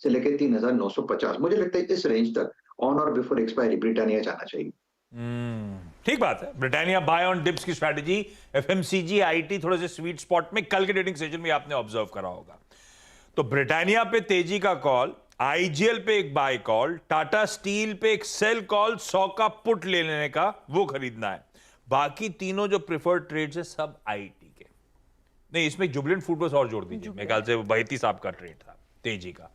से लेकर 3,950, मुझे लगता है इस रेंज तक ऑन और बिफोर एक्सपायरी ब्रिटानिया जाना चाहिए। ठीक बात है। ब्रिटानिया बाय ऑन डिप्स की स्ट्रैटेजी, एफएमसीजी, आईटी थोड़े से स्वीट स्पॉट में कल के ट्रेडिंग सेशन में आपने ऑब्जर्व करा होगा। तो ब्रिटानिया पे तेजी का कॉल, आईजीएल पे एक बाय कॉल, टाटा स्टील पे एक सेल कॉल, 100 का पुट ले लेने का, वो खरीदना है। बाकी तीनों जो प्रिफर्ड ट्रेड्स है सब आईटी के। नहीं, इसमें जुबिलेंट फूड और जोड़ दीजिए, मेरे ख्याल से बहती साहब का ट्रेड था तेजी का।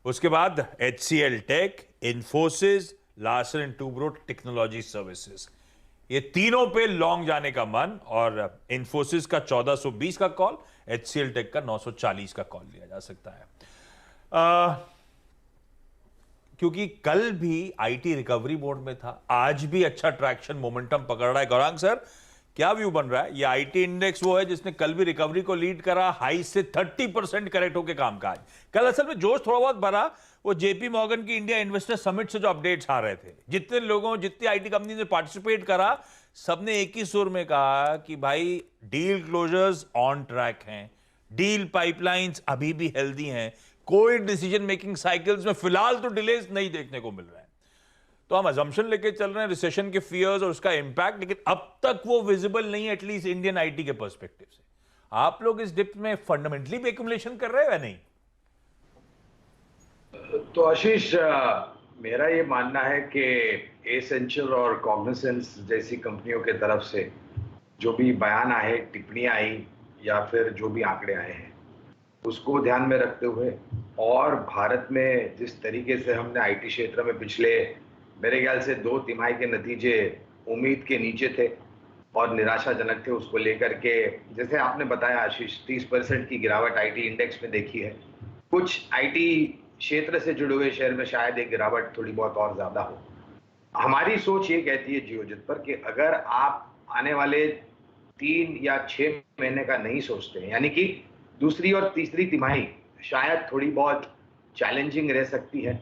उसके बाद HCL Tech, Infosys, Larsen and Toubro Technology Services, ये तीनों पे लॉन्ग जाने का मन। और इन्फोसिस का 1420 का कॉल, एचसीएल टेक का 940 का कॉल लिया जा सकता है। क्योंकि कल भी आईटी रिकवरी मोड में था, आज भी अच्छा ट्रैक्शन मोमेंटम पकड़ रहा है। गौरांग सर, क्या व्यू बन रहा है? ये आईटी इंडेक्स वो है जिसने कल भी रिकवरी को लीड करा, हाई से 30% करेक्ट होकर कामकाज। कल असल में जोश थोड़ा बहुत भरा वो जेपी मॉर्गन की इंडिया इन्वेस्टर समिट से जो अपडेट्स आ रहे थे। जितने लोगों, जितनी आईटी कंपनी ने पार्टिसिपेट करा, सबने एक ही सुर में कहा कि भाई डील क्लोजर्स ऑन ट्रैक हैं, डील पाइपलाइंस अभी भी हेल्दी हैं, कोई डिसीजन मेकिंग साइकिल्स में फिलहाल तो डिलेज नहीं देखने को मिल रहा है। तो हम अजम्पशन लेके चल रहे हैं रिसेशन के फियर्स और उसका इंपैक्ट, लेकिन अब तक वो विजिबल नहीं है एटलीस्ट इंडियन आईटी के पर्सपेक्टिव से। आप लोग इस डिप में फंडामेंटली भी एक्यूमुलेशन कर रहे हैं या नहीं? तो आशीष, मेरा ये मानना है कि एसेंशियल और कॉग्निसेंस जैसी कंपनियों के तरफ से जो भी बयान आए, टिप्पणियां आई या फिर जो भी आंकड़े आए हैं, उसको ध्यान में रखते हुए और भारत में जिस तरीके से हमने आईटी क्षेत्र में पिछले मेरे ख्याल से 2 तिमाही के नतीजे उम्मीद के नीचे थे और निराशाजनक थे, उसको लेकर के जैसे आपने बताया आशीष, 30% की गिरावट आईटी इंडेक्स में देखी है। कुछ आईटी क्षेत्र से जुड़े हुए शेयर में शायद एक गिरावट थोड़ी बहुत और ज्यादा हो। हमारी सोच ये कहती है जियोजित पर कि अगर आप आने वाले 3 या 6 महीने का नहीं सोचते हैं, यानी कि दूसरी और तीसरी तिमाही शायद थोड़ी बहुत चैलेंजिंग रह सकती है,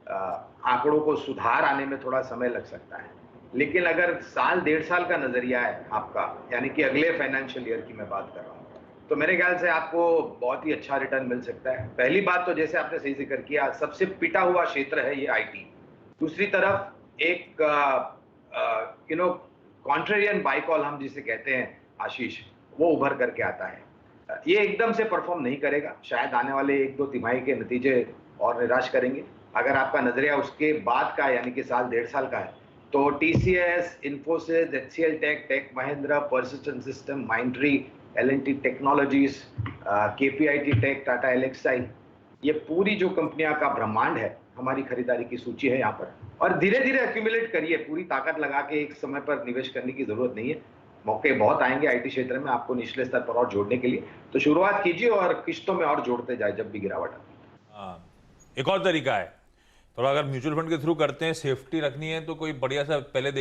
आंकड़ों को सुधार आने में थोड़ा समय लग सकता है, लेकिन अगर साल 1.5 साल का नजरिया है आपका, यानी कि अगले फाइनेंशियल ईयर की मैं बात कर रहा हूँ, तो मेरे ख्याल से आपको बहुत ही अच्छा रिटर्न मिल सकता है। पहली बात तो जैसे आपने सही जिक्र किया, सबसे पिटा हुआ क्षेत्र है ये आईटी। दूसरी तरफ एक कॉन्ट्रेरियन बाय कॉल हम जिसे कहते हैं आशीष, वो उभर करके आता है। ये एकदम से परफॉर्म नहीं करेगा, शायद आने वाले 1-2 तिमाही के नतीजे और निराश करेंगे। अगर आपका नजरिया उसके बाद का यानी कि साल 1.5 साल का है, तो TCS, Infosys, HCL tech, tech Mahindra, Persistent System, Mindtree, L&T technologies, KPIT tech, Tata Elxsi, ये पूरी जो कंपनियां का ब्रह्मांड है, हमारी खरीदारी की सूची है यहाँ पर। और धीरे धीरे एक्यूमुलेट करिए, पूरी ताकत लगा के एक समय पर निवेश करने की जरूरत नहीं है। मौके बहुत आएंगे आईटी क्षेत्र में आपको निचले स्तर पर और जोड़ने के लिए, तो शुरुआत कीजिए और किश्तों में और जोड़ते जाए जब भी गिरावट आती है। एक और तरीका है, थोड़ा अगर म्यूचुअल फंड के थ्रू करते हैं, सेफ्टी रखनी है, तो कोई बढ़िया सा पहले